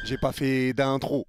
J'ai pas fait d'intro.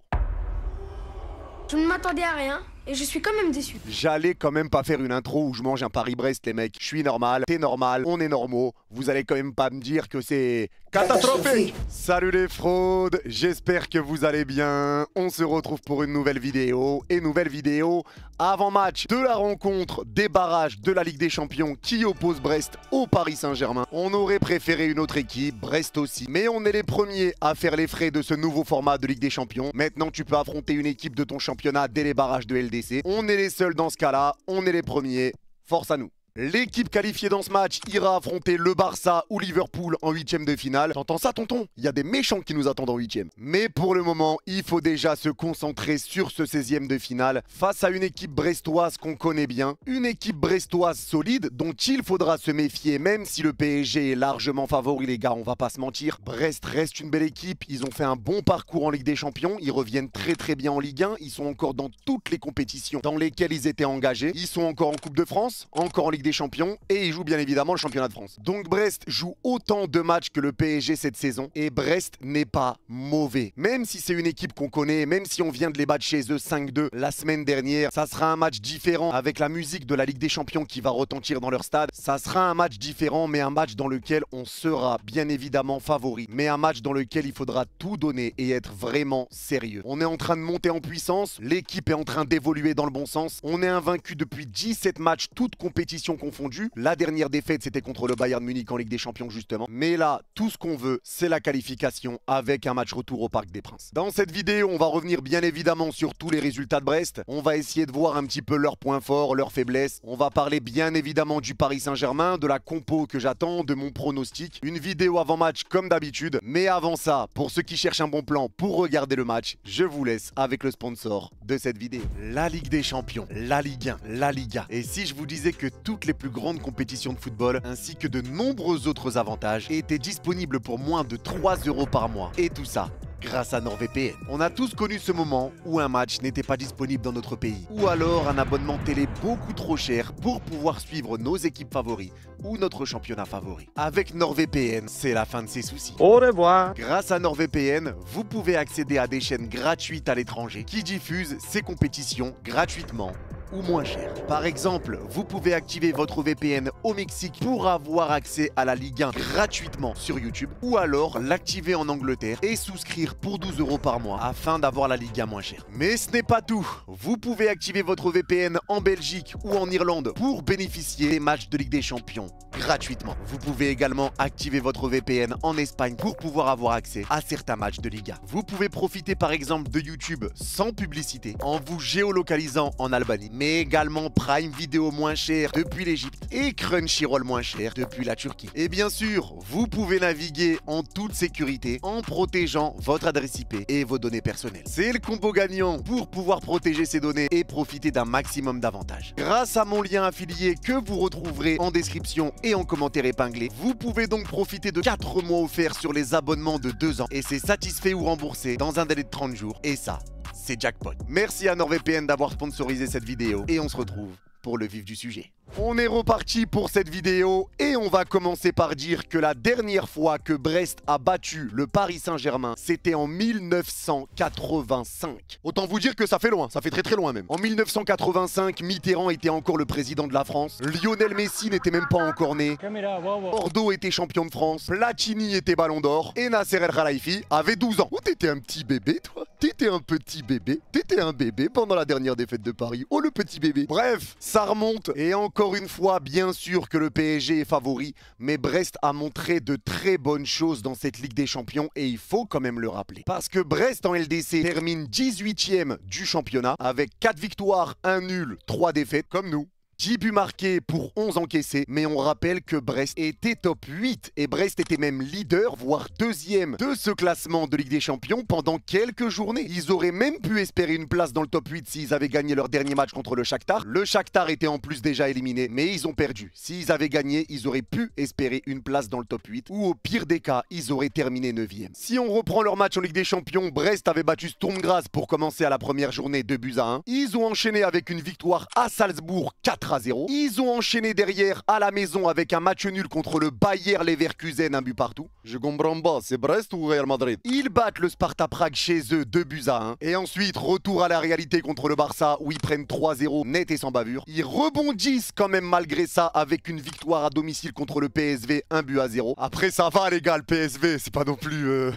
Je ne m'attendais à rien et je suis quand même déçu. J'allais quand même pas faire une intro où je mange un Paris-Brest, les mecs. Je suis normal, t'es normal, on est normaux. Vous allez quand même pas me dire que c'est catastrophique. Salut les fraudes, j'espère que vous allez bien. On se retrouve pour une nouvelle vidéo. Et nouvelle vidéo avant-match de la rencontre des barrages de la Ligue des Champions qui oppose Brest au Paris Saint-Germain. On aurait préféré une autre équipe, Brest aussi. Mais on est les premiers à faire les frais de ce nouveau format de Ligue des Champions. Maintenant, tu peux affronter une équipe de ton championnat dès les barrages de LDC. On est les seuls dans ce cas-là, on est les premiers. Force à nous. L'équipe qualifiée dans ce match ira affronter le Barça ou Liverpool en 8e de finale. T'entends ça, tonton? Il y a des méchants qui nous attendent en 8e. Mais pour le moment, il faut déjà se concentrer sur ce 16e de finale face à une équipe brestoise qu'on connaît bien. Une équipe brestoise solide dont il faudra se méfier même si le PSG est largement favori, les gars, on va pas se mentir. Brest reste une belle équipe, ils ont fait un bon parcours en Ligue des Champions, ils reviennent très bien en Ligue 1, ils sont encore dans toutes les compétitions dans lesquelles ils étaient engagés. Ils sont encore en Coupe de France, encore en Ligue des Champions et ils jouent bien évidemment le championnat de France. Donc Brest joue autant de matchs que le PSG cette saison et Brest n'est pas mauvais. Même si c'est une équipe qu'on connaît, même si on vient de les battre chez eux 5-2 la semaine dernière, ça sera un match différent avec la musique de la Ligue des Champions qui va retentir dans leur stade. Ça sera un match différent mais un match dans lequel on sera bien évidemment favori. Mais un match dans lequel il faudra tout donner et être vraiment sérieux. On est en train de monter en puissance, l'équipe est en train d'évoluer dans le bon sens. On est invaincu depuis 17 matchs, toutes compétitions confondues. La dernière défaite, c'était contre le Bayern Munich en Ligue des Champions, justement. Mais là, tout ce qu'on veut, c'est la qualification avec un match retour au Parc des Princes. Dans cette vidéo, on va revenir bien évidemment sur tous les résultats de Brest. On va essayer de voir un petit peu leurs points forts, leurs faiblesses. On va parler bien évidemment du Paris Saint-Germain, de la compo que j'attends, de mon pronostic. Une vidéo avant-match comme d'habitude. Mais avant ça, pour ceux qui cherchent un bon plan pour regarder le match, je vous laisse avec le sponsor de cette vidéo. La Ligue des Champions, la Ligue 1, la Liga. Et si je vous disais que toutes les plus grandes compétitions de football, ainsi que de nombreux autres avantages, étaient disponibles pour moins de 3 € par mois. Et tout ça grâce à NordVPN. On a tous connu ce moment où un match n'était pas disponible dans notre pays. Ou alors un abonnement télé beaucoup trop cher pour pouvoir suivre nos équipes favoris ou notre championnat favori. Avec NordVPN, c'est la fin de ces soucis. Au revoir. Grâce à NordVPN, vous pouvez accéder à des chaînes gratuites à l'étranger qui diffusent ces compétitions gratuitement ou moins cher. Par exemple, vous pouvez activer votre VPN au Mexique pour avoir accès à la Ligue 1 gratuitement sur YouTube ou alors l'activer en Angleterre et souscrire pour 12 € par mois afin d'avoir la Ligue 1 moins chère. Mais ce n'est pas tout. Vous pouvez activer votre VPN en Belgique ou en Irlande pour bénéficier des matchs de Ligue des Champions gratuitement. Vous pouvez également activer votre VPN en Espagne pour pouvoir avoir accès à certains matchs de Liga. Vous pouvez profiter par exemple de YouTube sans publicité en vous géolocalisant en Albanie, mais également Prime Video moins cher depuis l'Égypte et Crunchyroll moins cher depuis la Turquie. Et bien sûr, vous pouvez naviguer en toute sécurité en protégeant votre adresse IP et vos données personnelles. C'est le combo gagnant pour pouvoir protéger ces données et profiter d'un maximum d'avantages. Grâce à mon lien affilié que vous retrouverez en description et en commentaire épinglé, vous pouvez donc profiter de 4 mois offerts sur les abonnements de 2 ans et c'est satisfait ou remboursé dans un délai de 30 jours et ça, c'est jackpot. Merci à NordVPN d'avoir sponsorisé cette vidéo et on se retrouve pour le vif du sujet. On est reparti pour cette vidéo et on va commencer par dire que la dernière fois que Brest a battu le Paris Saint-Germain, c'était en 1985. Autant vous dire que ça fait loin, ça fait très loin même. En 1985, Mitterrand était encore le président de la France, Lionel Messi n'était même pas encore né, Bordeaux était champion de France, Platini était ballon d'or et Nasser El Khelaifi avait 12 ans. Oh, t'étais un petit bébé toi? T'étais un petit bébé? T'étais un bébé pendant la dernière défaite de Paris. Oh le petit bébé. Bref, ça remonte et encore une fois, bien sûr que le PSG est favori, mais Brest a montré de très bonnes choses dans cette Ligue des Champions et il faut quand même le rappeler. Parce que Brest en LDC termine 18e du championnat avec 4 victoires, 1 nul, 3 défaites comme nous. 10 buts marqués pour 11 encaissés, mais on rappelle que Brest était top 8 et Brest était même leader, voire deuxième de ce classement de Ligue des Champions pendant quelques journées. Ils auraient même pu espérer une place dans le top 8 s'ils avaient gagné leur dernier match contre le Shakhtar. Le Shakhtar était en plus déjà éliminé, mais ils ont perdu. S'ils avaient gagné, ils auraient pu espérer une place dans le top 8 ou au pire des cas, ils auraient terminé 9e. Si on reprend leur match en Ligue des Champions, Brest avait battu Sturm Graz pour commencer à la première journée 2 buts à 1. Ils ont enchaîné avec une victoire à Salzbourg 4 4-0. Ils ont enchaîné derrière à la maison avec un match nul contre le Bayer Leverkusen, un but partout. Je comprends pas, c'est Brest ou Real Madrid? Ils battent le Sparta Prague chez eux 2-1. Et ensuite, retour à la réalité contre le Barça où ils prennent 3-0 net et sans bavure. Ils rebondissent quand même malgré ça avec une victoire à domicile contre le PSV 1-0. Après ça va les gars, le PSV, c'est pas non plus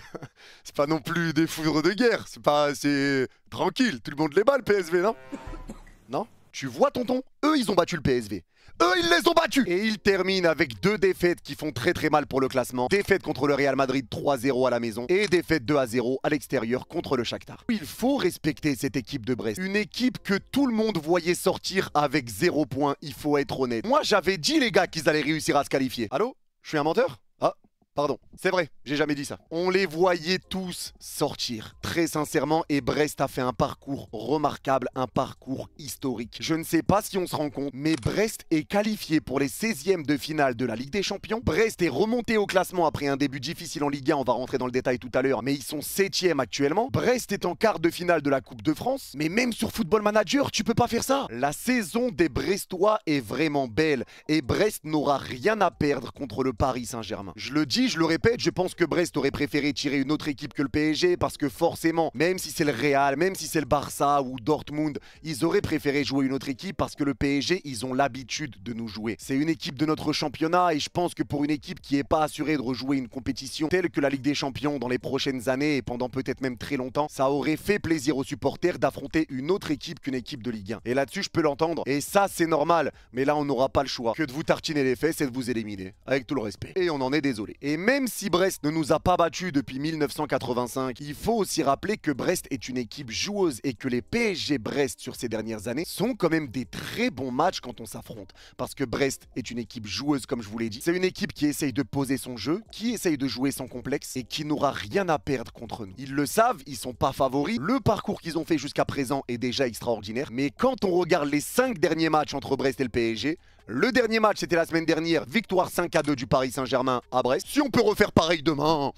c'est pas non plus des foudres de guerre, c'est tranquille, tout le monde les bat le PSV, non? Non? Tu vois tonton? Eux ils ont battu le PSV. Eux, ils les ont battus! Et ils terminent avec 2 défaites qui font très mal pour le classement. Défaite contre le Real Madrid 3-0 à la maison et défaite 2-0 à l'extérieur contre le Shakhtar. Il faut respecter cette équipe de Brest. Une équipe que tout le monde voyait sortir avec 0 points, il faut être honnête. Moi, j'avais dit les gars qu'ils allaient réussir à se qualifier. Allô? Je suis un menteur? Ah, pardon, c'est vrai, j'ai jamais dit ça. On les voyait tous sortir, très sincèrement, et Brest a fait un parcours remarquable, un parcours historique. Je ne sais pas si on se rend compte, mais Brest est qualifié pour les 16e de finale de la Ligue des Champions. Brest est remonté au classement après un début difficile en Ligue 1, on va rentrer dans le détail tout à l'heure, mais ils sont 7e actuellement. Brest est en quart de finale de la Coupe de France, mais même sur Football Manager, tu peux pas faire ça. La saison des Brestois est vraiment belle, et Brest n'aura rien à perdre contre le Paris Saint-Germain. Je le dis, je le répète, je pense que Brest aurait préféré tirer une autre équipe que le PSG parce que forcément, même si c'est le Real, même si c'est le Barça ou Dortmund, ils auraient préféré jouer une autre équipe parce que le PSG, ils ont l'habitude de nous jouer. C'est une équipe de notre championnat et je pense que pour une équipe qui n'est pas assurée de rejouer une compétition telle que la Ligue des Champions dans les prochaines années et pendant peut-être même très longtemps, ça aurait fait plaisir aux supporters d'affronter une autre équipe qu'une équipe de Ligue 1. Et là-dessus, je peux l'entendre. Et ça, c'est normal. Mais là, on n'aura pas le choix que de vous tartiner les fesses et de vous éliminer. Avec tout le respect. Et on en est désolé. Et même si Brest ne nous a pas battus depuis 1985, il faut aussi rappeler que Brest est une équipe joueuse et que les PSG Brest sur ces dernières années sont quand même des très bons matchs quand on s'affronte. Parce que Brest est une équipe joueuse comme je vous l'ai dit. C'est une équipe qui essaye de poser son jeu, qui essaye de jouer sans complexe et qui n'aura rien à perdre contre nous. Ils le savent, ils sont pas favoris. Le parcours qu'ils ont fait jusqu'à présent est déjà extraordinaire. Mais quand on regarde les 5 derniers matchs entre Brest et le PSG, le dernier match, c'était la semaine dernière, victoire 5-2 du Paris Saint-Germain à Brest. Si on peut refaire pareil demain,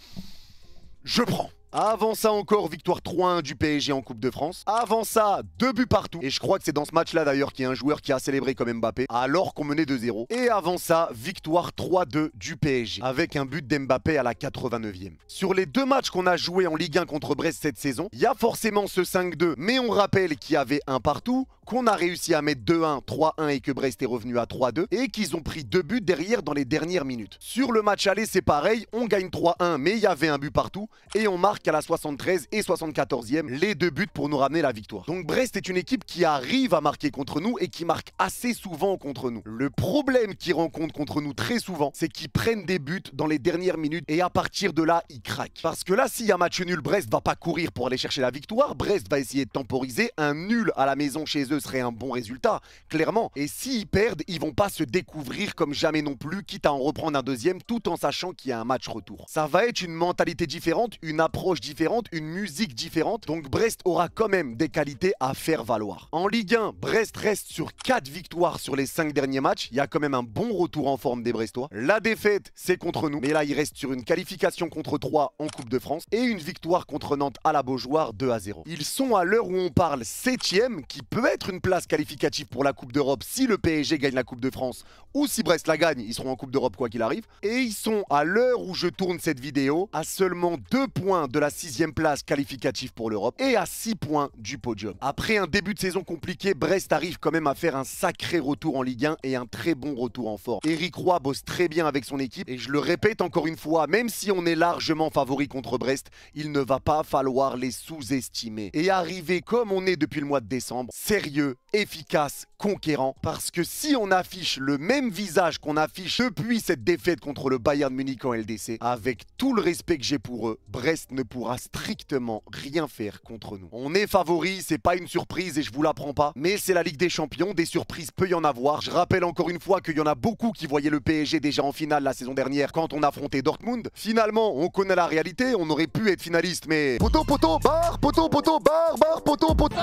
je prends. Avant ça encore, victoire 3-1 du PSG en Coupe de France. Avant ça, 2 buts partout. Et je crois que c'est dans ce match-là d'ailleurs qu'il y a un joueur qui a célébré comme Mbappé, alors qu'on menait 2-0. Et avant ça, victoire 3-2 du PSG, avec un but d'Mbappé à la 89e. Sur les 2 matchs qu'on a joués en Ligue 1 contre Brest cette saison, il y a forcément ce 5-2, mais on rappelle qu'il y avait un partout, qu'on a réussi à mettre 2-1, 3-1 et que Brest est revenu à 3-2 et qu'ils ont pris 2 buts derrière dans les dernières minutes. Sur le match aller, c'est pareil, on gagne 3-1 mais il y avait un but partout et on marque à la 73 et 74e les 2 buts pour nous ramener la victoire. Donc Brest est une équipe qui arrive à marquer contre nous et qui marque assez souvent contre nous. Le problème qu'ils rencontrent contre nous très souvent, c'est qu'ils prennent des buts dans les dernières minutes et à partir de là, ils craquent. Parce que là, s'il y a match nul, Brest va pas courir pour aller chercher la victoire, Brest va essayer de temporiser, un nul à la maison chez eux serait un bon résultat, clairement. Et s'ils perdent, ils vont pas se découvrir comme jamais non plus, quitte à en reprendre un deuxième, tout en sachant qu'il y a un match retour. Ça va être une mentalité différente, une approche différente, une musique différente. Donc Brest aura quand même des qualités à faire valoir. En Ligue 1, Brest reste sur 4 victoires sur les 5 derniers matchs. Il y a quand même un bon retour en forme des Brestois. La défaite, c'est contre nous. Mais là, il reste sur une qualification contre 3 en Coupe de France et une victoire contre Nantes à la Beaujoire 2-0. Ils sont à l'heure où on parle 7e, qui peut être une place qualificative pour la Coupe d'Europe si le PSG gagne la Coupe de France ou si Brest la gagne, ils seront en Coupe d'Europe quoi qu'il arrive. Et ils sont à l'heure où je tourne cette vidéo à seulement 2 points de la 6e place qualificative pour l'Europe et à 6 points du podium. Après un début de saison compliqué, Brest arrive quand même à faire un sacré retour en Ligue 1 et un très bon retour en forme. Éric Roy bosse très bien avec son équipe et je le répète encore une fois, même si on est largement favori contre Brest, il ne va pas falloir les sous-estimer et arriver comme on est depuis le mois de décembre, sérieux, efficace, conquérant, parce que si on affiche le même visage qu'on affiche depuis cette défaite contre le Bayern Munich en LDC, avec tout le respect que j'ai pour eux, Brest ne pourra strictement rien faire contre nous. On est favori, c'est pas une surprise et je vous l'apprends pas, mais c'est la Ligue des Champions, des surprises peut y en avoir. Je rappelle encore une fois qu'il y en a beaucoup qui voyaient le PSG déjà en finale la saison dernière quand on affrontait Dortmund. Finalement, on connaît la réalité, on aurait pu être finaliste, mais poteau, poteau, barre, poteau, poteau, barre, barre, poteau, poteau.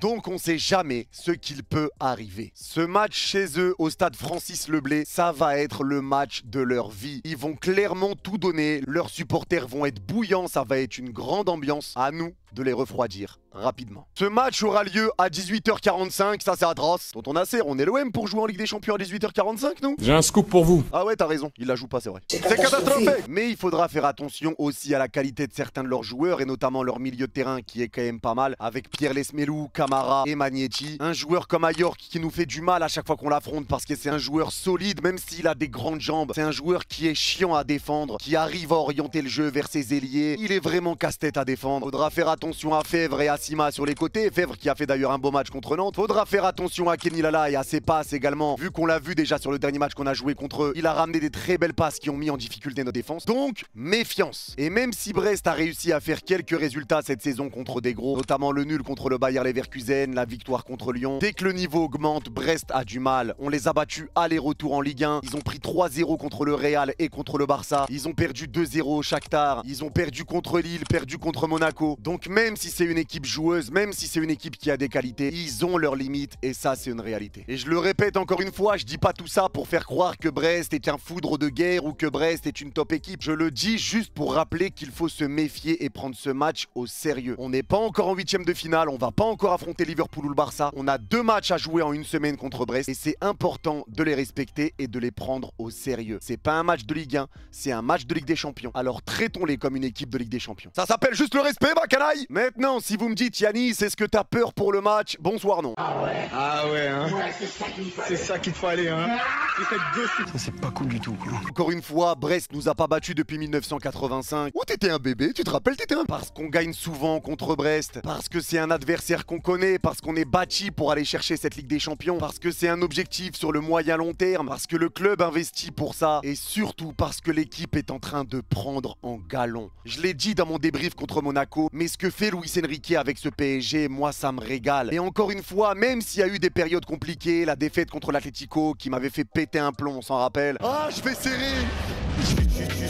Donc on sait jamais ce qu'il peut arriver. Ce match chez eux au stade Francis Leblay, ça va être le match de leur vie. Ils vont clairement tout donner, leurs supporters vont être bouillants, ça va être une grande ambiance. À nous de les refroidir rapidement. Ce match aura lieu à 18h45, ça c'est atroce. Dont on a assez, on est l'OM pour jouer en Ligue des Champions à 18h45 nous? J'ai un scoop pour vous. Ah ouais t'as raison, il la joue pas c'est vrai. C'est catastrophique. Mais il faudra faire attention aussi à la qualité de certains de leurs joueurs et notamment leur milieu de terrain qui est quand même pas mal avec Pierre Lesmelou, Camara et Magnetti. Un joueur comme Ayork qui nous fait du mal à chaque fois qu'on l'affronte parce que c'est un joueur solide même s'il a des grandes jambes. C'est un joueur qui est chiant à défendre, qui arrive à orienter le jeu vers ses ailiers. Il est vraiment casse-tête à défendre. Faudra faire attention à Fèvre et à Sima sur les côtés. Fèvre qui a fait d'ailleurs un beau match contre Nantes. Faudra faire attention à Kenny Lala et à ses passes également. Vu qu'on l'a vu déjà sur le dernier match qu'on a joué contre eux, il a ramené des très belles passes qui ont mis en difficulté notre défense. Donc, méfiance. Et même si Brest a réussi à faire quelques résultats cette saison contre des gros, notamment le nul contre le Bayer Leverkusen, la victoire contre Lyon, dès que le niveau augmente, Brest a du mal. On les a battus aller-retour en Ligue 1. Ils ont pris 3-0 contre le Real et contre le Barça. Ils ont perdu 2-0 au Shakhtar. Ils ont perdu contre Lille, perdu contre Monaco. Donc même si c'est une équipe joueuse, même si c'est une équipe qui a des qualités, ils ont leurs limites et ça c'est une réalité. Et je le répète encore une fois, je dis pas tout ça pour faire croire que Brest est un foudre de guerre ou que Brest est une top équipe. Je le dis juste pour rappeler qu'il faut se méfier et prendre ce match au sérieux. On n'est pas encore en 8e de finale, on va pas encore affronter Liverpool ou le Barça. On a 2 matchs à jouer en une semaine contre Brest et c'est important de les respecter et de les prendre au sérieux. C'est pas un match de Ligue 1, c'est un match de Ligue des Champions. Alors traitons-les comme une équipe de Ligue des Champions. Ça s'appelle juste le respect, ma canaille. Maintenant, si vous me dites Yanis, est-ce que t'as peur pour le match? Bonsoir non. Ah ouais, hein. C'est ça qu'il te fallait, hein. Ça c'est pas cool du tout, quoi. Encore une fois, Brest nous a pas battus depuis 1985. Où t'étais un bébé, tu te rappelles, t'étais un... Parce qu'on gagne souvent contre Brest, parce que c'est un adversaire qu'on connaît, parce qu'on est bâti pour aller chercher cette Ligue des Champions, parce que c'est un objectif sur le moyen long terme, parce que le club investit pour ça, et surtout parce que l'équipe est en train de prendre en galon. Je l'ai dit dans mon débrief contre Monaco, mais ce que fait Luis Enrique avec ce PSG, moi ça me régale. Et encore une fois, même s'il y a eu des périodes compliquées, la défaite contre l'Atlético qui m'avait fait péter un plomb, on s'en rappelle. Ah, je vais serrer.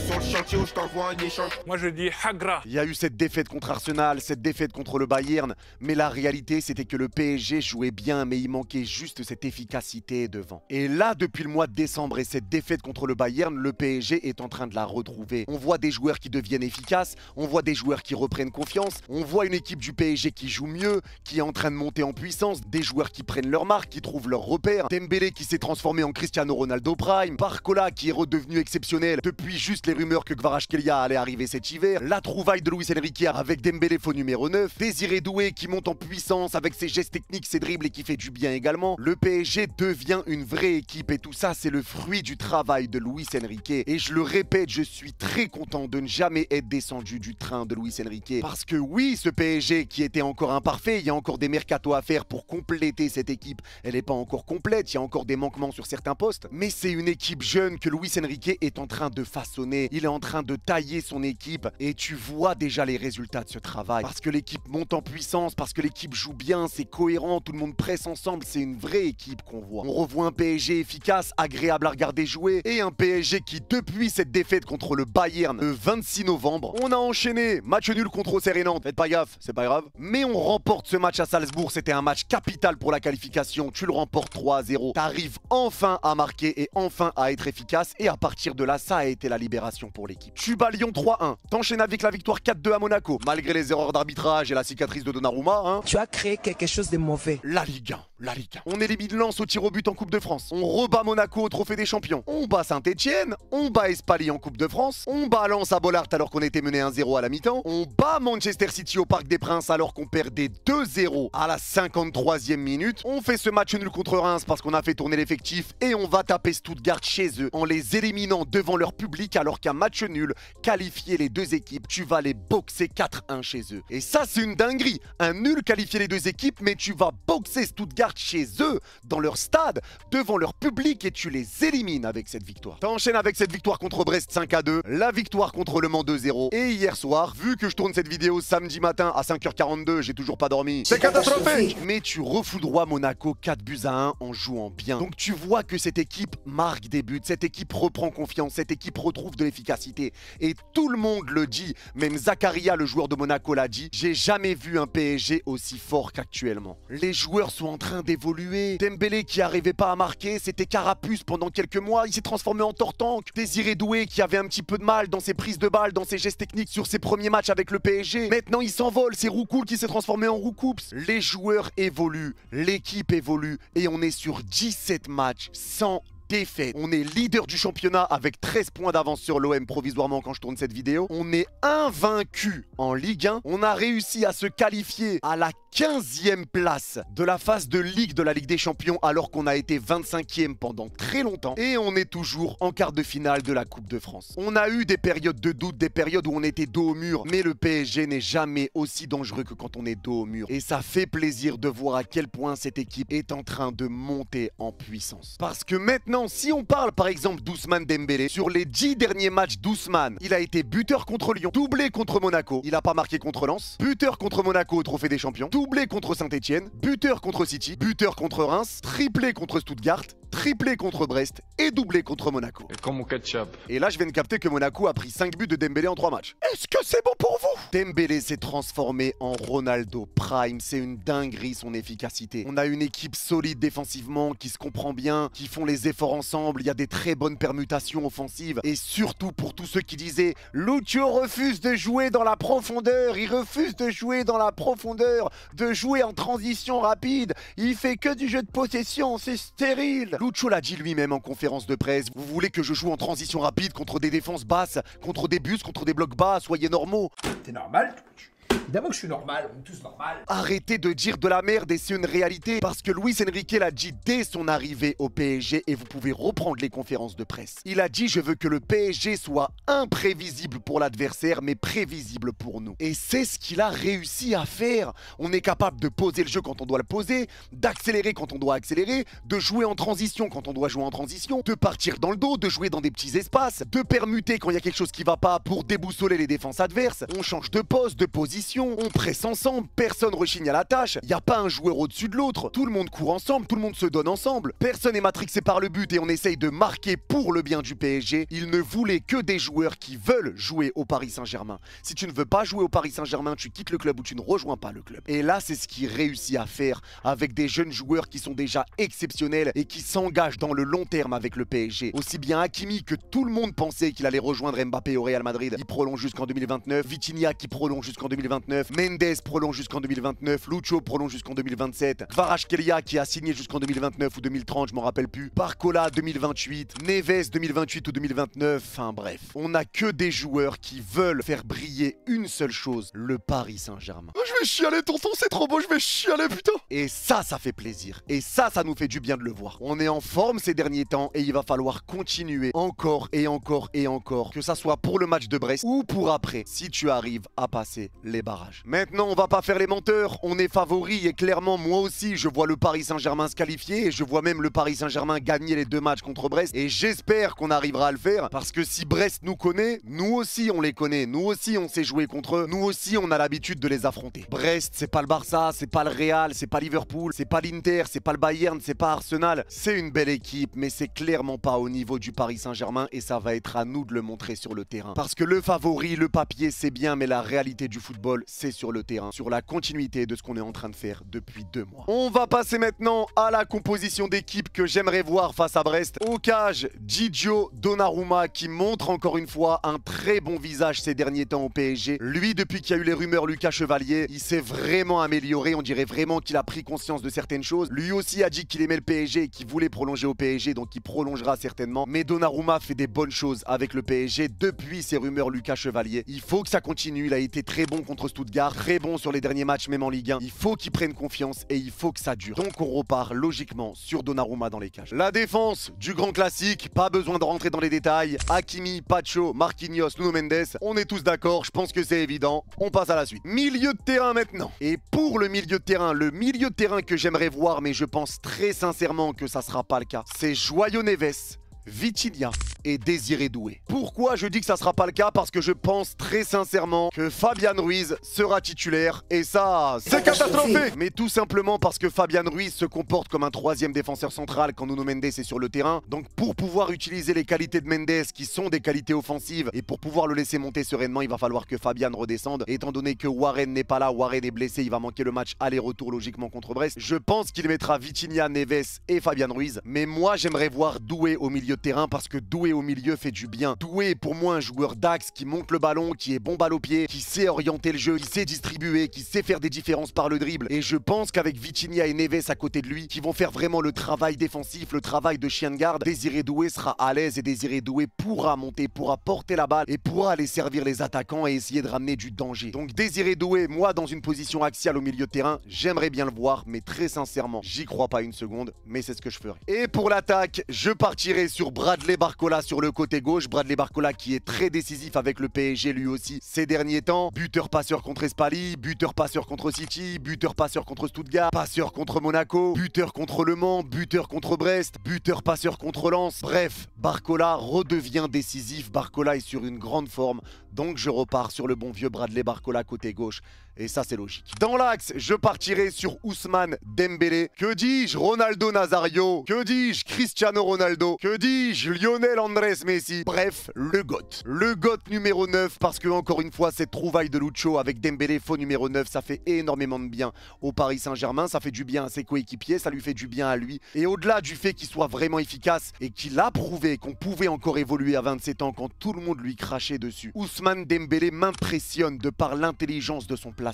Sur le chantier où je t'envoie un échange. Moi je dis Hagra. Il y a eu cette défaite contre Arsenal, cette défaite contre le Bayern, mais la réalité c'était que le PSG jouait bien, mais il manquait juste cette efficacité devant. Et là, depuis le mois de décembre et cette défaite contre le Bayern, le PSG est en train de la retrouver. On voit des joueurs qui deviennent efficaces, on voit des joueurs qui reprennent confiance, on voit une équipe du PSG qui joue mieux, qui est en train de monter en puissance, des joueurs qui prennent leur marque, qui trouvent leur repère, Dembélé qui s'est transformé en Cristiano Ronaldo Prime, Barcola qui est redevenu exceptionnel depuis juste les rumeurs que Kvaratskhelia allait arriver cet hiver, la trouvaille de Luis Enrique avec Dembélé faux numéro 9, Désiré Doué qui monte en puissance avec ses gestes techniques, ses dribbles et qui fait du bien également. Le PSG devient une vraie équipe et tout ça c'est le fruit du travail de Luis Enrique. Et je le répète, je suis très content de ne jamais être descendu du train de Luis Enrique. Parce que oui, ce PSG qui était encore imparfait, il y a encore des mercatos à faire pour compléter cette équipe. Elle n'est pas encore complète, il y a encore des manquements sur certains postes. Mais c'est une équipe jeune que Luis Enrique est en train de façonner. Il est en train de tailler son équipe et tu vois déjà les résultats de ce travail. Parce que l'équipe monte en puissance, parce que l'équipe joue bien, c'est cohérent, tout le monde presse ensemble, c'est une vraie équipe qu'on voit. On revoit un PSG efficace, agréable à regarder jouer et un PSG qui, depuis cette défaite contre le Bayern le 26 novembre, on a enchaîné match nul contre Auxerre et Nantes. Faites pas gaffe, c'est pas grave. Mais on remporte ce match à Salzbourg, c'était un match capital pour la qualification, tu le remportes 3-0. T'arrives enfin à marquer et enfin à être efficace et à partir de là, ça a été la libération pour l'équipe. Tu bats Lyon 3-1, t'enchaînes avec la victoire 4-2 à Monaco, malgré les erreurs d'arbitrage et la cicatrice de Donnarumma, hein. Tu as créé quelque chose de mauvais. La Ligue 1. La Ligue 1. On élimine Lens au tir au but en Coupe de France. On rebat Monaco au Trophée des Champions. On bat Saint-Etienne. On bat Espali en Coupe de France. On bat Lens à Bollaert alors qu'on était mené 1-0 à la mi-temps. On bat Manchester City au Parc des Princes alors qu'on perdait 2-0 à la 53e minute. On fait ce match nul contre Reims parce qu'on a fait tourner l'effectif et on va taper Stuttgart chez eux en les éliminant devant leur public alors qu'un match nul qualifier les deux équipes, tu vas les boxer 4-1 chez eux. Et ça c'est une dinguerie. Un nul qualifier les deux équipes mais tu vas boxer Stuttgart chez eux, dans leur stade, devant leur public et tu les élimines avec cette victoire. T'enchaînes avec cette victoire contre Brest 5-2, la victoire contre Le Mans 2-0 et hier soir, vu que je tourne cette vidéo samedi matin à 5h42, j'ai toujours pas dormi. C'est catastrophique. Mais tu refoudroies Monaco 4-1 en jouant bien. Donc tu vois que cette équipe marque des buts, cette équipe reprend confiance, cette équipe retrouve de l'efficacité et tout le monde le dit, même Zakaria le joueur de Monaco l'a dit, j'ai jamais vu un PSG aussi fort qu'actuellement. Les joueurs sont en train d'évoluer. Dembélé qui arrivait pas à marquer, c'était Carapuce pendant quelques mois, il s'est transformé en Tortank. Désiré Doué qui avait un petit peu de mal dans ses prises de balles, dans ses gestes techniques sur ses premiers matchs avec le PSG. Maintenant maintenant il s'envole, c'est Roukoul qui s'est transformé en Roukoups. Les joueurs évoluent, l'équipe évolue et on est sur 17 matchs sans défaite. On est leader du championnat avec 13 points d'avance sur l'OM provisoirement quand je tourne cette vidéo. On est invaincu en Ligue 1. On a réussi à se qualifier à la 15e place de la phase de Ligue de la Ligue des Champions alors qu'on a été 25e pendant très longtemps. Et on est toujours en quart de finale de la Coupe de France. On a eu des périodes de doute, des périodes où on était dos au mur. Mais le PSG n'est jamais aussi dangereux que quand on est dos au mur. Et ça fait plaisir de voir à quel point cette équipe est en train de monter en puissance. Parce que maintenant, si on parle par exemple d'Ousmane Dembélé, sur les 10 derniers matchs d'Ousmane, il a été buteur contre Lyon, doublé contre Monaco, il n'a pas marqué contre Lens, buteur contre Monaco au Trophée des Champions, doublé contre Saint-Etienne, buteur contre City, buteur contre Reims, triplé contre Stuttgart, triplé contre Brest et doublé contre Monaco. Et comme mon ketchup. Et là, je viens de capter que Monaco a pris 5 buts de Dembélé en 3 matchs. Est-ce que c'est bon pour vous? Dembélé s'est transformé en Ronaldo Prime. C'est une dinguerie son efficacité. On a une équipe solide défensivement, qui se comprend bien, qui font les efforts ensemble. Il y a des très bonnes permutations offensives. Et surtout pour tous ceux qui disaient « Lucho refuse de jouer dans la profondeur. Il refuse de jouer dans la profondeur, de jouer en transition rapide. Il fait que du jeu de possession. C'est stérile. » Lucho l'a dit lui-même en conférence de presse. Vous voulez que je joue en transition rapide contre des défenses basses, contre des bus, contre des blocs bas, soyez normaux. T'es normal, Twitch? Évidemment que je suis normal, on est tous normal. Arrêtez de dire de la merde et c'est une réalité parce que Luis Enrique l'a dit dès son arrivée au PSG et vous pouvez reprendre les conférences de presse. Il a dit je veux que le PSG soit imprévisible pour l'adversaire mais prévisible pour nous. Et c'est ce qu'il a réussi à faire. On est capable de poser le jeu quand on doit le poser, d'accélérer quand on doit accélérer, de jouer en transition quand on doit jouer en transition, de partir dans le dos, de jouer dans des petits espaces, de permuter quand il y a quelque chose qui va pas pour déboussoler les défenses adverses. On change de poste, de position. On presse ensemble, personne rechigne à la tâche, il n'y a pas un joueur au-dessus de l'autre, tout le monde court ensemble, tout le monde se donne ensemble, personne n'est matrixé par le but et on essaye de marquer pour le bien du PSG. Il ne voulait que des joueurs qui veulent jouer au Paris Saint-Germain. Si tu ne veux pas jouer au Paris Saint-Germain, tu quittes le club ou tu ne rejoins pas le club. Et là, c'est ce qu'il réussit à faire avec des jeunes joueurs qui sont déjà exceptionnels et qui s'engagent dans le long terme avec le PSG. Aussi bien Hakimi que tout le monde pensait qu'il allait rejoindre Mbappé au Real Madrid, il prolonge jusqu'en 2029, Vitinha qui prolonge jusqu'en 2029, Mendes prolonge jusqu'en 2029, Lucho prolonge jusqu'en 2027, Kvaratskhelia qui a signé jusqu'en 2029 ou 2030, je m'en rappelle plus, Barcola 2028, Neves 2028 ou 2029, enfin bref. On n'a que des joueurs qui veulent faire briller une seule chose, le Paris Saint-Germain. Oh, je vais chialer tonton, c'est trop beau, je vais chialer putain. Et ça fait plaisir. Et ça nous fait du bien de le voir. On est en forme ces derniers temps et il va falloir continuer encore et encore et encore, que ça soit pour le match de Brest ou pour après, si tu arrives à passer les barrages. Maintenant, on va pas faire les menteurs, on est favori et clairement, moi aussi, je vois le Paris Saint-Germain se qualifier et je vois même le Paris Saint-Germain gagner les 2 matchs contre Brest et j'espère qu'on arrivera à le faire parce que si Brest nous connaît, nous aussi on les connaît, nous aussi on sait jouer contre eux, nous aussi on a l'habitude de les affronter. Brest, c'est pas le Barça, c'est pas le Real, c'est pas Liverpool, c'est pas l'Inter, c'est pas le Bayern, c'est pas Arsenal. C'est une belle équipe, mais c'est clairement pas au niveau du Paris Saint-Germain et ça va être à nous de le montrer sur le terrain. Parce que le favori, le papier, c'est bien, mais la réalité du football, c'est sur le terrain, sur la continuité de ce qu'on est en train de faire depuis 2 mois. On va passer maintenant à la composition d'équipe que j'aimerais voir face à Brest. Au cage, Gigio Donnarumma qui montre encore une fois un très bon visage ces derniers temps au PSG. Lui, depuis qu'il y a eu les rumeurs Lucas Chevalier, il s'est vraiment amélioré. On dirait vraiment qu'il a pris conscience de certaines choses. Lui aussi a dit qu'il aimait le PSG et qu'il voulait prolonger au PSG, donc il prolongera certainement. Mais Donnarumma fait des bonnes choses avec le PSG depuis ces rumeurs Lucas Chevalier. Il faut que ça continue. Il a été très bon contre Stuttgart, très bon sur les derniers matchs, même en Ligue 1. Il faut qu'il prenne confiance et il faut que ça dure. Donc on repart logiquement sur Donnarumma dans les cages. La défense du grand classique, pas besoin de rentrer dans les détails. Hakimi, Pacho, Marquinhos, Nuno Mendes, on est tous d'accord, je pense que c'est évident. On passe à la suite. Milieu de terrain maintenant. Et pour le milieu de terrain que j'aimerais voir, mais je pense très sincèrement que ça sera pas le cas, c'est João Neves, Vitinha et Désiré Doué. Pourquoi je dis que ça sera pas le cas? Parce que je pense très sincèrement que Fabian Ruiz sera titulaire et ça, c'est catastrophique. Mais tout simplement parce que Fabian Ruiz se comporte comme un 3e défenseur central quand Nuno Mendes est sur le terrain. Donc pour pouvoir utiliser les qualités de Mendes qui sont des qualités offensives et pour pouvoir le laisser monter sereinement, il va falloir que Fabian redescende. Étant donné que Warren n'est pas là, Warren est blessé, il va manquer le match aller-retour logiquement contre Brest. Je pense qu'il mettra Vitinha, Neves et Fabian Ruiz. Mais moi j'aimerais voir Doué au milieu de terrain parce que Doué au milieu fait du bien. Doué est pour moi un joueur d'axe qui monte le ballon, qui est bon balle au pied, qui sait orienter le jeu, qui sait distribuer, qui sait faire des différences par le dribble. Et je pense qu'avec Vitinha et Neves à côté de lui, qui vont faire vraiment le travail défensif, le travail de chien de garde, Désiré Doué sera à l'aise et Désiré Doué pourra monter, pourra porter la balle et pourra aller servir les attaquants et essayer de ramener du danger. Donc Désiré Doué, moi dans une position axiale au milieu de terrain, j'aimerais bien le voir, mais très sincèrement, j'y crois pas une seconde, mais c'est ce que je ferai. Et pour l'attaque, je partirai sur Bradley Barcola sur le côté gauche. Bradley Barcola qui est très décisif avec le PSG lui aussi ces derniers temps. Buteur-passeur contre Espali, buteur-passeur contre City, buteur-passeur contre Stuttgart, passeur contre Monaco, buteur contre Le Mans, buteur contre Brest, buteur-passeur contre Lens. Bref, Barcola redevient décisif. Barcola est sur une grande forme. Donc je repars sur le bon vieux Bradley Barcola côté gauche. Et ça c'est logique. Dans l'axe, je partirai sur Ousmane Dembélé. Que dis-je, Ronaldo Nazario? Que dis-je, Cristiano Ronaldo? Que dis-je, Lionel Andrés Messi? Bref, le GOAT. Le GOAT numéro 9 parce que encore une fois, cette trouvaille de Lucho avec Dembélé faux numéro 9, ça fait énormément de bien au Paris Saint-Germain. Ça fait du bien à ses coéquipiers, ça lui fait du bien à lui. Et au-delà du fait qu'il soit vraiment efficace et qu'il a prouvé qu'on pouvait encore évoluer à 27 ans quand tout le monde lui crachait dessus, Ousmane Dembélé m'impressionne de par l'intelligence de son placement.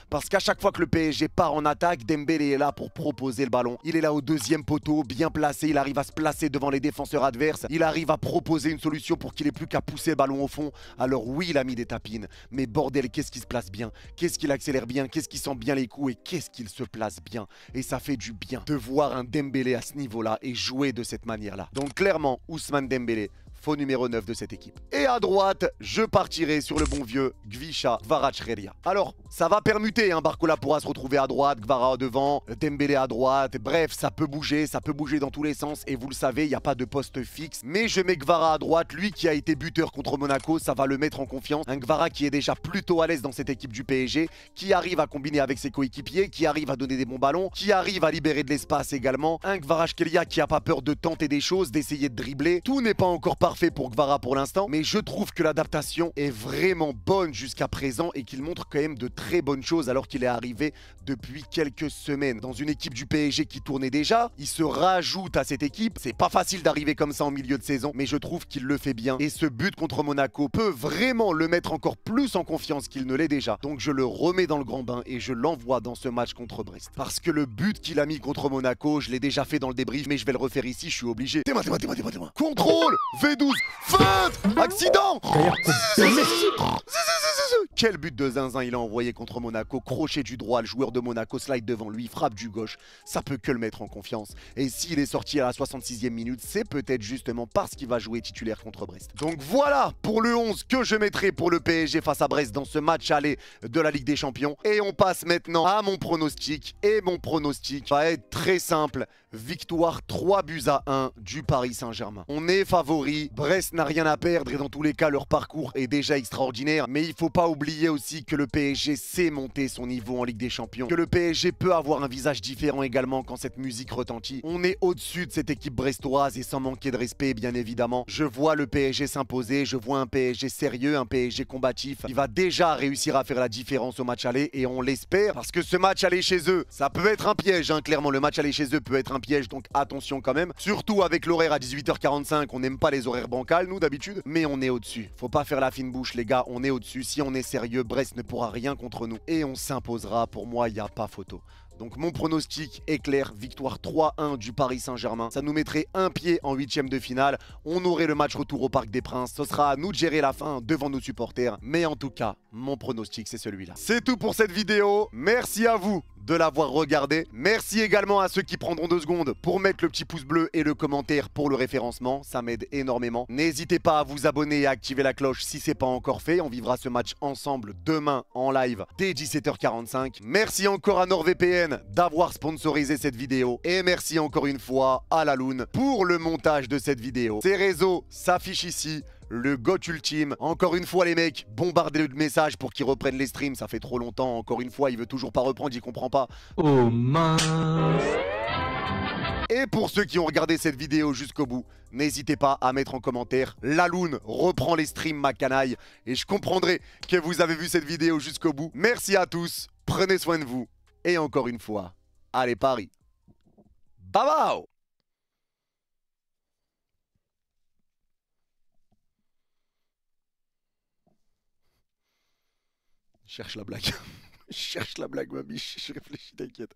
Parce qu'à chaque fois que le PSG part en attaque, Dembélé est là pour proposer le ballon. Il est là au deuxième poteau, bien placé, il arrive à se placer devant les défenseurs adverses. Il arrive à proposer une solution pour qu'il ait plus qu'à pousser le ballon au fond. Alors oui, il a mis des tapines, mais bordel, qu'est-ce qui se place bien? Qu'est-ce qu'il accélère bien? Qu'est-ce qui sent bien les coups? Et qu'est-ce qu'il se place bien? Et ça fait du bien de voir un Dembélé à ce niveau-là et jouer de cette manière-là. Donc clairement, Ousmane Dembélé, faux numéro 9 de cette équipe. Et à droite, je partirai sur le bon vieux Gvisha Kvaratskhelia. Alors, ça va permuter, hein. Barcola pourra se retrouver à droite, Kvara devant, Dembélé à droite. Bref, ça peut bouger dans tous les sens. Et vous le savez, il n'y a pas de poste fixe. Mais je mets Kvara à droite, lui qui a été buteur contre Monaco, ça va le mettre en confiance. Un Kvara qui est déjà plutôt à l'aise dans cette équipe du PSG, qui arrive à combiner avec ses coéquipiers, qui arrive à donner des bons ballons, qui arrive à libérer de l'espace également. Un Kvaratskhelia qui n'a pas peur de tenter des choses, d'essayer de dribbler. Tout n'est pas encore parfait pour Kvara pour l'instant, mais je trouve que l'adaptation est vraiment bonne jusqu'à présent et qu'il montre quand même de très bonnes choses alors qu'il est arrivé depuis quelques semaines. Dans une équipe du PSG qui tournait déjà, il se rajoute à cette équipe. C'est pas facile d'arriver comme ça en milieu de saison, mais je trouve qu'il le fait bien. Et ce but contre Monaco peut vraiment le mettre encore plus en confiance qu'il ne l'est déjà. Donc je le remets dans le grand bain et je l'envoie dans ce match contre Brest. Parce que le but qu'il a mis contre Monaco, je l'ai déjà fait dans le débrief, mais je vais le refaire ici, je suis obligé. Témoin. Contrôle, V12, feinte, accident. Quel but de zinzin il a envoyé contre Monaco. Crochet du droit, le joueur de Monaco slide devant lui, frappe du gauche. Ça peut que le mettre en confiance. Et s'il est sorti à la 66e minute, c'est peut-être justement parce qu'il va jouer titulaire contre Brest. Donc voilà pour le 11 que je mettrai pour le PSG face à Brest dans ce match aller de la Ligue des Champions. Et on passe maintenant à mon pronostic. Et mon pronostic va être très simple. Victoire 3-1 du Paris Saint-Germain. On est favori. Brest n'a rien à perdre et dans tous les cas, leur parcours est déjà extraordinaire. Mais il faut pas oublier aussi que le PSG sait monter son niveau en Ligue des Champions. Que le PSG peut avoir un visage différent également quand cette musique retentit. On est au-dessus de cette équipe brestoise et sans manquer de respect, bien évidemment. Je vois le PSG s'imposer. Je vois un PSG sérieux, un PSG combatif. Il va déjà réussir à faire la différence au match aller et on l'espère parce que ce match aller chez eux, ça peut être un piège, hein, clairement. Le match aller chez eux peut être un piège, donc attention quand même. Surtout avec l'horaire à 18h45, on n'aime pas les horaires bancals, nous, d'habitude. Mais on est au-dessus. Faut pas faire la fine bouche, les gars, on est au-dessus. Si on est sérieux, Brest ne pourra rien contre nous. Et on s'imposera, pour moi, il n'y a pas photo. Donc mon pronostic est clair, victoire 3-1 du Paris Saint-Germain. Ça nous mettrait un pied en 8e de finale. On aurait le match retour au Parc des Princes. Ce sera à nous de gérer la fin devant nos supporters. Mais en tout cas, mon pronostic, c'est celui-là. C'est tout pour cette vidéo. Merci à vous de l'avoir regardé. Merci également à ceux qui prendront 2 secondes pour mettre le petit pouce bleu et le commentaire pour le référencement. Ça m'aide énormément. N'hésitez pas à vous abonner et à activer la cloche si c'est pas encore fait. On vivra ce match ensemble demain en live dès 17h45. Merci encore à NordVPN d'avoir sponsorisé cette vidéo. Et merci encore une fois à Laloun pour le montage de cette vidéo. Ces réseaux s'affichent ici. Le GOAT ultime. Encore une fois les mecs, bombardez-le de messages pour qu'ils reprennent les streams. Ça fait trop longtemps. Encore une fois, il veut toujours pas reprendre, il comprend pas. Oh mince. Et pour ceux qui ont regardé cette vidéo jusqu'au bout, n'hésitez pas à mettre en commentaire Laloun reprend les streams ma canaille. Et je comprendrai que vous avez vu cette vidéo jusqu'au bout. Merci à tous, prenez soin de vous. Et encore une fois, allez Paris. Bye bye. Je cherche la blague. Je cherche la blague, ma biche. Je réfléchis, t'inquiète.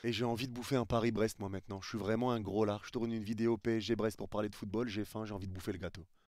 Et j'ai envie de bouffer un Paris-Brest, moi, maintenant. Je suis vraiment un gros lard. Je tourne une vidéo PSG-Brest pour parler de football. J'ai faim, j'ai envie de bouffer le gâteau.